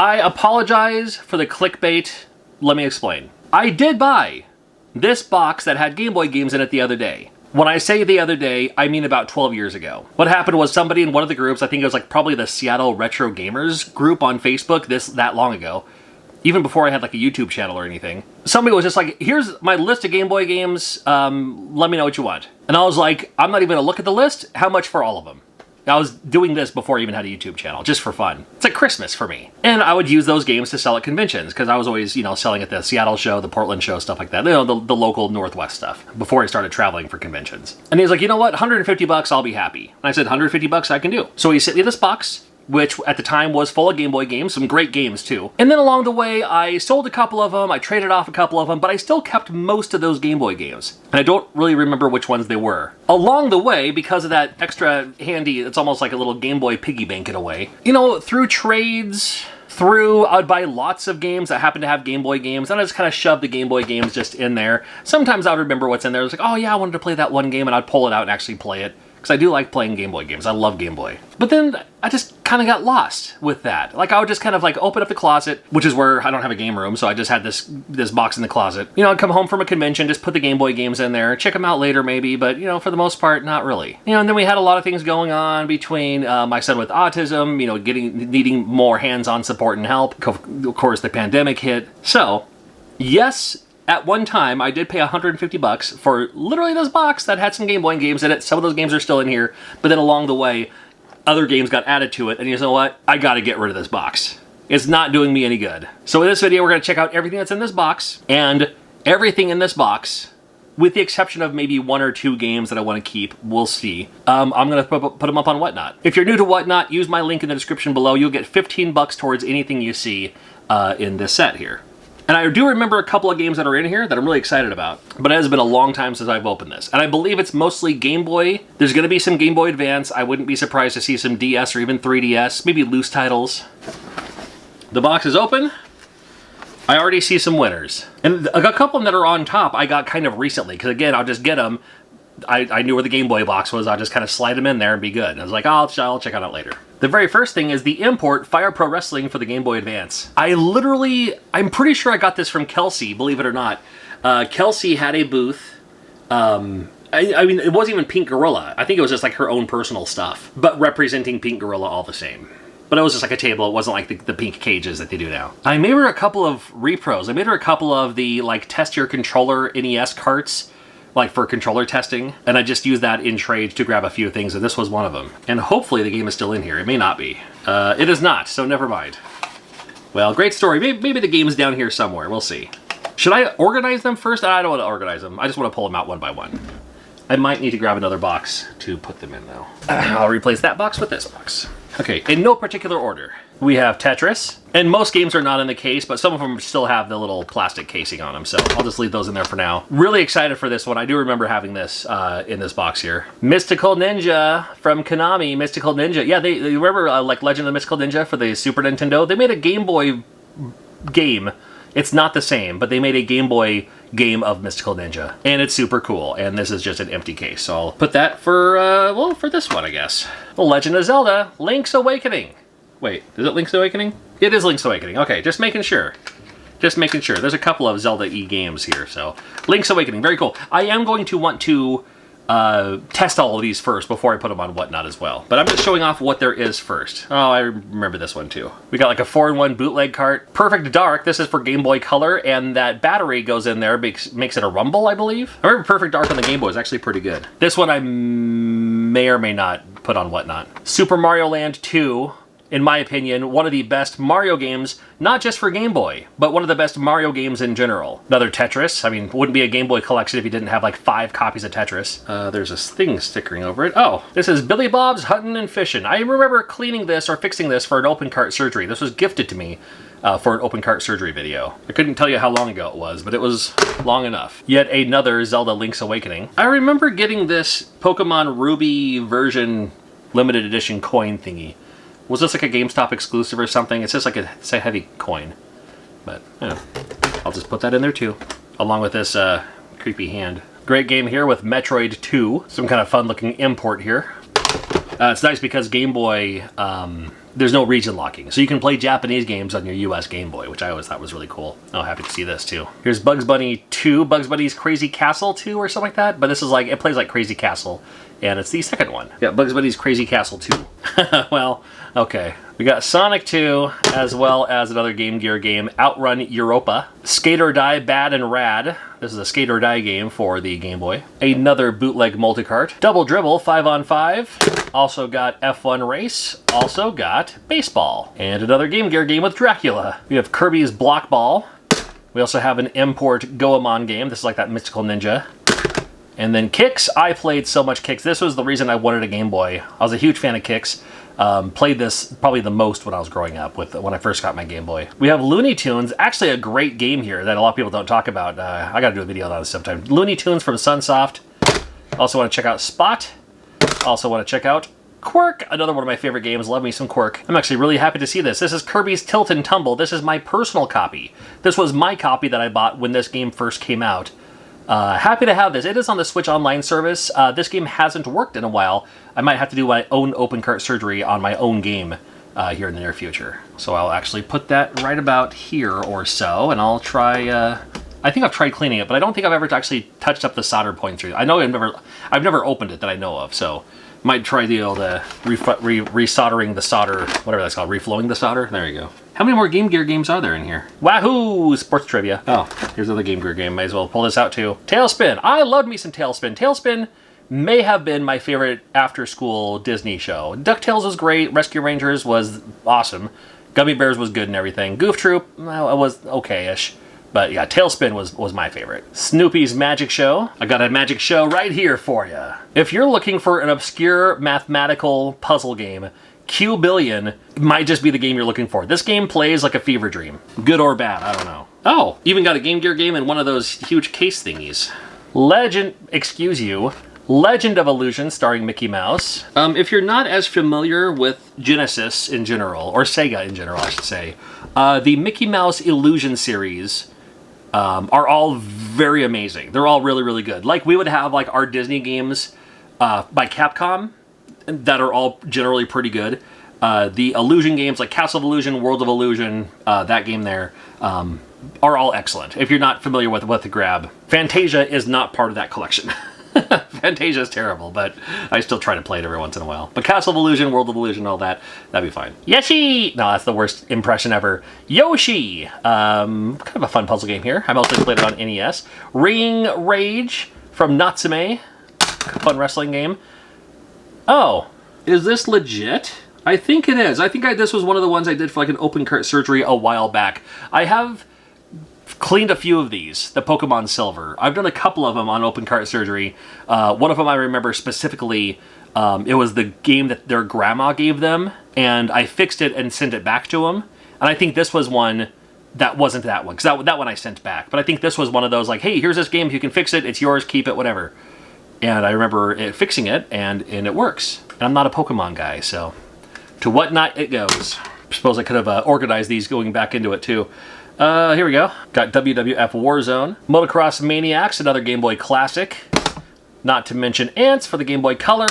I apologize for the clickbait. Let me explain. I did buy this box that had Game Boy games in it the other day. When I say the other day, I mean about 12 years ago. What happened was somebody in one of the groups, I think it was like probably the Seattle Retro Gamers group on Facebook that long ago, even before I had like a YouTube channel or anything, somebody was just like, here's my list of Game Boy games, let me know what you want. And I was like, I'm not even gonna look at the list, how much for all of them? I was doing this before I even had a YouTube channel, just for fun. It's like Christmas for me. And I would use those games to sell at conventions, because I was always, you know, selling at the Seattle show, the Portland show, stuff like that. You know, the local Northwest stuff, before I started traveling for conventions. And he was like, you know what, 150 bucks, I'll be happy. And I said, 150 bucks I can do. So he sent me this box, which at the time was full of Game Boy games, some great games too. And then along the way, I sold a couple of them, I traded off a couple of them, but I still kept most of those Game Boy games. And I don't really remember which ones they were. Along the way, because of that extra handy, it's almost like a little Game Boy piggy bank in a way, you know, through trades, I'd buy lots of games that happened to have Game Boy games, and I just kind of shoved the Game Boy games just in there. Sometimes I would remember what's in there. I was like, oh yeah, I wanted to play that one game, and I'd pull it out and actually play it. Because I do like playing Game Boy games. I love Game Boy. But then I just kind of got lost with that. Like I would just kind of like open up the closet, which is where I don't have a game room, so I just had this box in the closet. You know, I'd come home from a convention, just put the Game Boy games in there, check them out later maybe, but you know, for the most part, not really. You know, and then we had a lot of things going on between my son with autism, you know, needing more hands-on support and help. Of course, the pandemic hit. So, yes, at one time, I did pay 150 bucks for literally this box that had some Game Boy games in it. Some of those games are still in here, but then along the way, other games got added to it, and you know what? I gotta get rid of this box. It's not doing me any good. So in this video, we're gonna check out everything that's in this box, and everything in this box, with the exception of maybe 1 or 2 games that I want to keep, we'll see. I'm gonna put them up on Whatnot. If you're new to Whatnot, use my link in the description below. You'll get 15 bucks towards anything you see in this set here. And I do remember a couple of games that are in here that I'm really excited about, but it has been a long time since I've opened this. And I believe it's mostly Game Boy. There's going to be some Game Boy Advance. I wouldn't be surprised to see some DS or even 3DS, maybe loose titles. The box is open. I already see some winners. And a couple of them that are on top I got kind of recently, because again, I'll just get them. I knew where the Game Boy box was. I'll just kind of slide them in there and be good. And I was like, oh, I'll check on it later. The very first thing is the import Fire Pro Wrestling for the Game Boy Advance. I'm pretty sure I got this from Kelsey, believe it or not. Kelsey had a booth. I mean, it wasn't even Pink Gorilla. I think it was just like her own personal stuff, but representing Pink Gorilla all the same. But it was just like a table. It wasn't like the pink cages that they do now. I made her a couple of repros. I made her a couple of the like test your controller NES carts, like for controller testing, and I just used that in trade to grab a few things, and this was one of them. And hopefully the game is still in here. It may not be. It is not, so never mind. Well, great story. Maybe the game is down here somewhere. We'll see. Should I organize them first? I don't want to organize them. I just want to pull them out one by one. I might need to grab another box to put them in, though. I'll replace that box with this box. Okay, in no particular order. We have Tetris, and most games are not in the case, but some of them still have the little plastic casing on them, so I'll just leave those in there for now. Really excited for this one. I do remember having this in this box here. Mystical Ninja from Konami, Mystical Ninja. Yeah, they remember like Legend of the Mystical Ninja for the Super Nintendo? They made a Game Boy game. It's not the same, but they made a Game Boy game of Mystical Ninja, and it's super cool, and this is just an empty case, so I'll put that for, well, for this one, I guess. The Legend of Zelda, Link's Awakening. Wait, is it Link's Awakening? It is Link's Awakening. Okay, just making sure. Just making sure. There's a couple of Zelda-y games here, so. Link's Awakening, very cool. I am going to want to test all of these first before I put them on Whatnot as well. But I'm just showing off what there is first. Oh, I remember this one too. We got like a 4-in-1 bootleg cart. Perfect Dark, this is for Game Boy Color, and that battery goes in there, makes it a rumble, I believe. I remember Perfect Dark on the Game Boy is actually pretty good. This one I may or may not put on Whatnot. Super Mario Land 2. In my opinion, one of the best Mario games, not just for Game Boy, but one of the best Mario games in general. Another Tetris. I mean, wouldn't be a Game Boy collection if you didn't have like 5 copies of Tetris. There's this thing stickering over it. Oh, this is Billy Bob's Huntin' and Fishin'. I remember cleaning this or fixing this for an open cart surgery. This was gifted to me for an open cart surgery video. I couldn't tell you how long ago it was, but it was long enough. Yet another Zelda Link's Awakening. I remember getting this Pokemon Ruby version limited edition coin thingy. Was this like a GameStop exclusive or something? It's just like it's a heavy coin. But, you know, I'll just put that in there too. Along with this creepy hand. Great game here with Metroid 2. Some kind of fun looking import here. It's nice because Game Boy there's no region locking. So you can play Japanese games on your US Game Boy, which I always thought was really cool. Oh, happy to see this too. Here's Bugs Bunny 2, Bugs Bunny's Crazy Castle 2 or something like that. But this is like, it plays like Crazy Castle. And it's the second one. Yeah, Bugs Bunny's Crazy Castle 2. Well, okay. We got Sonic 2, as well as another Game Gear game, Outrun Europa. Skate or Die Bad and Rad. This is a Skate or Die game for the Game Boy. Another bootleg multicart. Double Dribble 5-on-5. Also got F1 Race. Also got Baseball. And another Game Gear game with Dracula. We have Kirby's Block Ball. We also have an import Goemon game. This is like that Mystical Ninja. And then Kicks. I played so much Kicks. This was the reason I wanted a Game Boy. I was a huge fan of Kicks. Played this probably the most when I was growing up, when I first got my Game Boy. We have Looney Tunes, actually a great game here that a lot of people don't talk about. I gotta do a video on this sometime. Looney Tunes from Sunsoft. Also want to check out Spot. Also want to check out Quirk, another one of my favorite games. Love me some Quirk. I'm actually really happy to see this. This is Kirby's Tilt and Tumble. This is my personal copy. This was my copy that I bought when this game first came out. Happy to have this. It is on the Switch Online service. This game hasn't worked in a while. I might have to do my own open cart surgery on my own game here in the near future. So I'll actually put that right about here or so, and I'll try... I think I've tried cleaning it, but I don't think I've ever actually touched up the solder point through. I know I've never opened it that I know of, so might try the old resoldering the solder, whatever that's called, reflowing the solder. There you go. How many more Game Gear games are there in here? Wahoo! Sports trivia. Oh, here's another Game Gear game. Might as well pull this out too. Tailspin. I loved me some Tailspin. Tailspin may have been my favorite after-school Disney show. DuckTales was great. Rescue Rangers was awesome. Gummy Bears was good and everything. Goof Troop, well, it was okay-ish. But yeah, Tailspin was my favorite. Snoopy's Magic Show. I got a magic show right here for you. If you're looking for an obscure mathematical puzzle game, Q-Billion might just be the game you're looking for. This game plays like a fever dream. Good or bad, I don't know. Oh, even got a Game Gear game and one of those huge case thingies. Legend of Illusion starring Mickey Mouse. If you're not as familiar with Genesis in general, or Sega in general, I should say, the Mickey Mouse Illusion series are all very amazing. They're all really, really good. Like, we would have like our Disney games by Capcom that are all generally pretty good. The Illusion games like Castle of Illusion, World of Illusion, that game there, are all excellent. If you're not familiar with what to grab. Fantasia is not part of that collection. Fantasia is terrible, but I still try to play it every once in a while. But Castle of Illusion, World of Illusion, all that, that'd be fine. Yoshi! No, that's the worst impression ever. Yoshi! Kind of a fun puzzle game here. I mostly played it on NES. Ring Rage from Natsume. Fun wrestling game. Oh, is this legit? I think it is. I think this was one of the ones I did for like an open cart surgery a while back. I have cleaned a few of these, the Pokemon Silver. I've done a couple of them on open cart surgery. One of them I remember specifically, it was the game that their grandma gave them, and I fixed it and sent it back to them. And I think this was one that wasn't that one, because that one I sent back. But I think this was one of those like, hey, here's this game, you can fix it, it's yours, keep it, whatever. And I remember fixing it, and it works. And I'm not a Pokemon guy, so to whatnot it goes. I suppose I could have organized these going back into it too. Here we go. Got WWF Warzone. Motocross Maniacs, another Game Boy classic. Not to mention Ants for the Game Boy Color,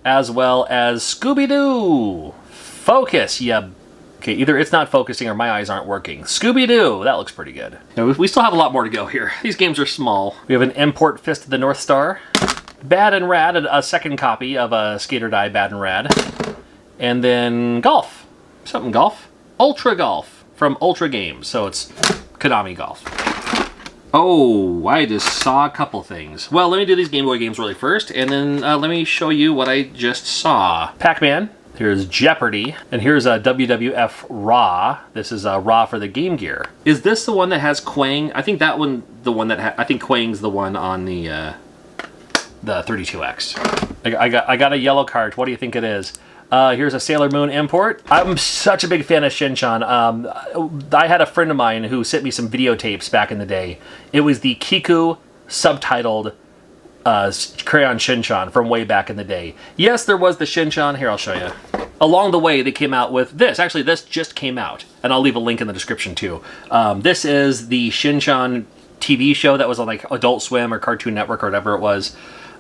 as well as Scooby-Doo. Focus, yeah. Okay, either it's not focusing or my eyes aren't working. Scooby-Doo, that looks pretty good. Now, we still have a lot more to go here. These games are small. We have an import Fist of the North Star. Bad and Rad, a second copy of Skate or Die Bad and Rad. And then Golf. Something Golf. Ultra Golf from Ultra Games. So it's Konami Golf. Oh, I just saw a couple things. Well, let me do these Game Boy games really first, and then let me show you what I just saw. Pac-Man. Here's Jeopardy, and here's a WWF Raw. This is Raw for the Game Gear. Is this the one that has Quang? I think that one, the one that I think Quang's the one on the 32X. I got a yellow card. What do you think it is? Here's a Sailor Moon import. I'm such a big fan of Shin-Chan. I had a friend of mine who sent me some videotapes back in the day. It was the Kiku subtitled Crayon Shin-Chan from way back in the day. Yes, there was the Shin-Chan. Here, I'll show you. Along the way, they came out with this. Actually, this just came out, and I'll leave a link in the description too. This is the Shin-Chan TV show that was on like Adult Swim or Cartoon Network or whatever it was.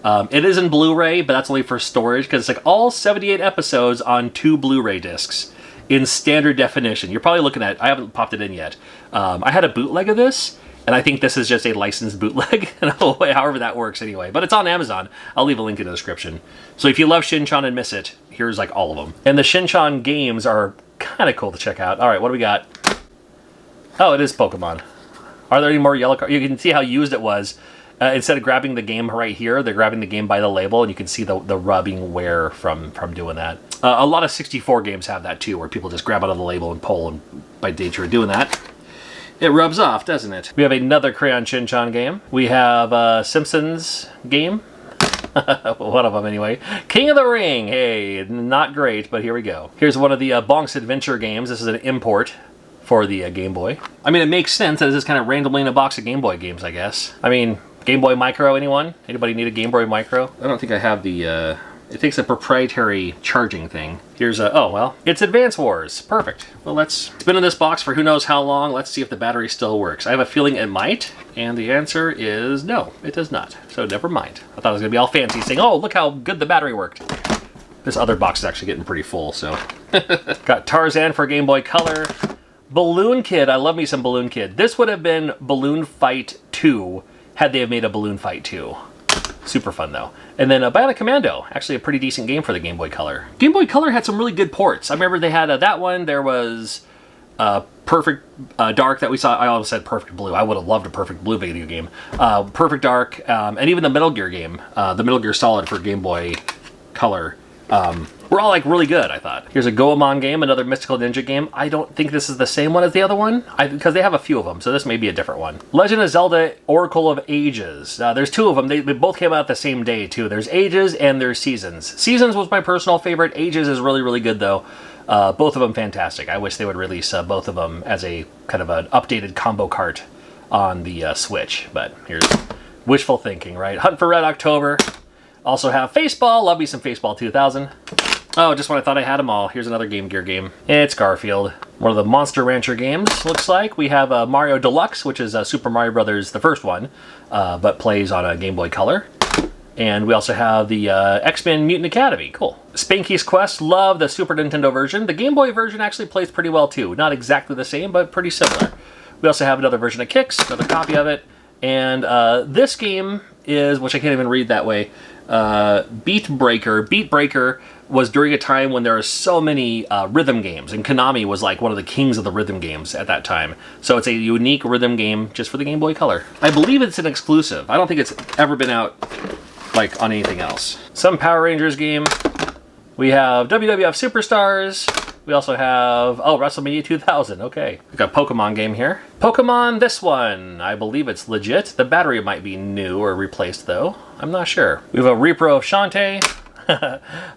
It is in Blu-ray, but that's only for storage because it's like all 78 episodes on 2 Blu-ray discs. in standard definition. You're probably looking at, I haven't popped it in yet. I had a bootleg of this, and I think this is just a licensed bootleg. However that works anyway. But it's on Amazon. I'll leave a link in the description. So if you love Shin-Chan and miss it, here's like all of them. And the Shin-Chan games are kind of cool to check out. All right, what do we got? Oh, it is Pokemon. Are there any more yellow cards? You can see how used it was. Instead of grabbing the game right here, they're grabbing the game by the label, and you can see the rubbing wear from doing that. A lot of 64 games have that too, where people just grab out of the label and pull, and by nature of doing that, it rubs off, doesn't it? We have another Crayon Shin-Chan game. We have a Simpsons game. One of them anyway. King of the Ring. Hey, not great, but here we go. Here's one of the Bonk's Adventure games. This is an import for the Game Boy. I mean, it makes sense that it's just kind of randomly in a box of Game Boy games, I guess. I mean, Game Boy Micro, anyone? Anybody need a Game Boy Micro? I don't think I have the, it takes a proprietary charging thing. Here's a, oh, well, it's Advance Wars. Perfect. Well, it's been in this box for who knows how long. Let's see if the battery still works. I have a feeling it might, and the answer is no, it does not. So never mind. I thought it was gonna be all fancy saying, oh, look how good the battery worked. This other box is actually getting pretty full, so. Got Tarzan for Game Boy Color. Balloon Kid, I love me some Balloon Kid. This would have been Balloon Fight 2 had they have made a Balloon Fight 2. Super fun though. And then Bionic Commando, actually a pretty decent game for the Game Boy Color. Game Boy Color had some really good ports. I remember they had that one. There was Perfect Dark that we saw. I almost said Perfect Blue. I would have loved a Perfect Blue video game. Perfect Dark, and even the Metal Gear game, the Metal Gear Solid for Game Boy Color. We're all like really good, I thought. Here's a Goemon game, another Mystical Ninja game. I don't think this is the same one as the other one, because they have a few of them, so this may be a different one. Legend of Zelda Oracle of Ages. There's two of them. They both came out the same day, too. There's Ages and there's Seasons. Seasons was my personal favorite. Ages is really, really good, though. Both of them fantastic. I wish they would release both of them as a kind of an updated combo cart on the Switch, but here's wishful thinking, right? Hunt for Red October. Also have Faceball. Love me some Faceball 2000. Oh, just when I thought I had them all, here's another Game Gear game. It's Garfield. One of the Monster Rancher games, looks like. We have Mario Deluxe, which is Super Mario Brothers, the first one, but plays on a Game Boy Color. And we also have the X-Men Mutant Academy. Cool. Spanky's Quest. Love the Super Nintendo version. The Game Boy version actually plays pretty well, too. Not exactly the same, but pretty similar. We also have another version of Kix, another copy of it. And this game is, which I can't even read that way, Beat Breaker. Beat Breaker was during a time when there were so many rhythm games, and Konami was like one of the kings of the rhythm games at that time. So it's a unique rhythm game just for the Game Boy Color. I believe it's an exclusive. I don't think it's ever been out like on anything else. Some Power Rangers game. We have WWF Superstars. We also have, oh, WrestleMania 2000, okay. We've got a Pokemon game here. Pokemon, this one, I believe it's legit. The battery might be new or replaced though. I'm not sure. We have a Repro of Shantae.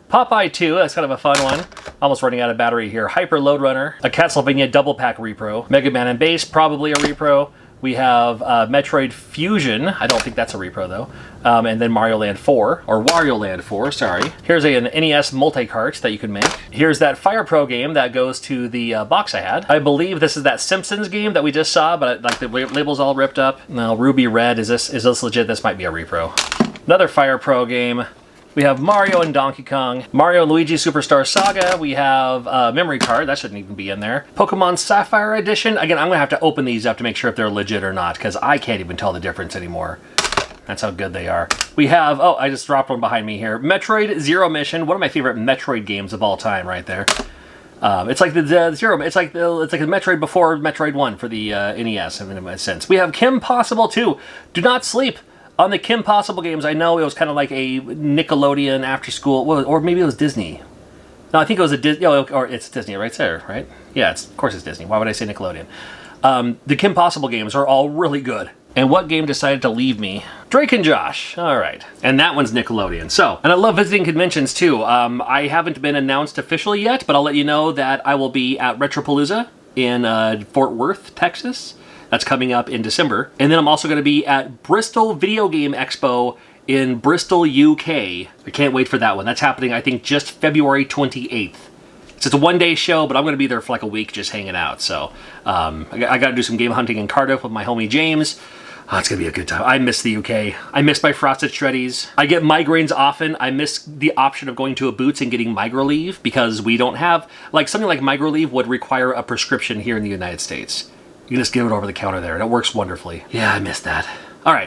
Popeye 2, that's kind of a fun one. Almost running out of battery here. Hyper Load Runner. A Castlevania Double Pack Repro. Mega Man and Bass, probably a repro. We have Metroid Fusion. I don't think that's a repro though. And then Mario Land 4, or Wario Land 4, sorry. Here's an NES multi-cart that you can make. Here's that Fire Pro game that goes to the box I had. I believe this is that Simpsons game that we just saw, but like the label's all ripped up. Now Ruby Red, is this legit? This might be a repro. Another Fire Pro game. We have Mario and Donkey Kong. Mario and Luigi Superstar Saga. We have Memory Card. That shouldn't even be in there. Pokemon Sapphire Edition. Again, I'm going to have to open these up to make sure if they're legit or not, because I can't even tell the difference anymore. That's how good they are. We have, oh, I just dropped one behind me here. Metroid Zero Mission. One of my favorite Metroid games of all time right there. It's like the Zero, it's like the Metroid before Metroid 1 for the NES in a sense. We have Kim Possible 2. Do not sleep on the Kim Possible games. I know it was kind of like a Nickelodeon after school, or maybe it was Disney. No, I think it was a Disney, or it's Disney right there, right? Yeah, of course it's Disney. Why would I say Nickelodeon? The Kim Possible games are all really good. And what game decided to leave me? Drake and Josh. All right. And that one's Nickelodeon. So, and I love visiting conventions too. I haven't been announced officially yet, but I'll let you know that I will be at Retropalooza in Fort Worth, Texas. That's coming up in December. And then I'm also going to be at Bristol Video Game Expo in Bristol, UK. I can't wait for that one. That's happening, I think, just February 28th. So it's a one-day show, but I'm going to be there for like a week just hanging out. So I got to do some game hunting in Cardiff with my homie James. Oh, it's gonna be a good time. I miss the UK. I miss my frosted shreddies. I get migraines often. I miss the option of going to a Boots and getting MigroLeave because we don't have, like, something like MigroLeave would require a prescription here in the United States. You can just get it over the counter there and it works wonderfully. Yeah, I miss that. All right.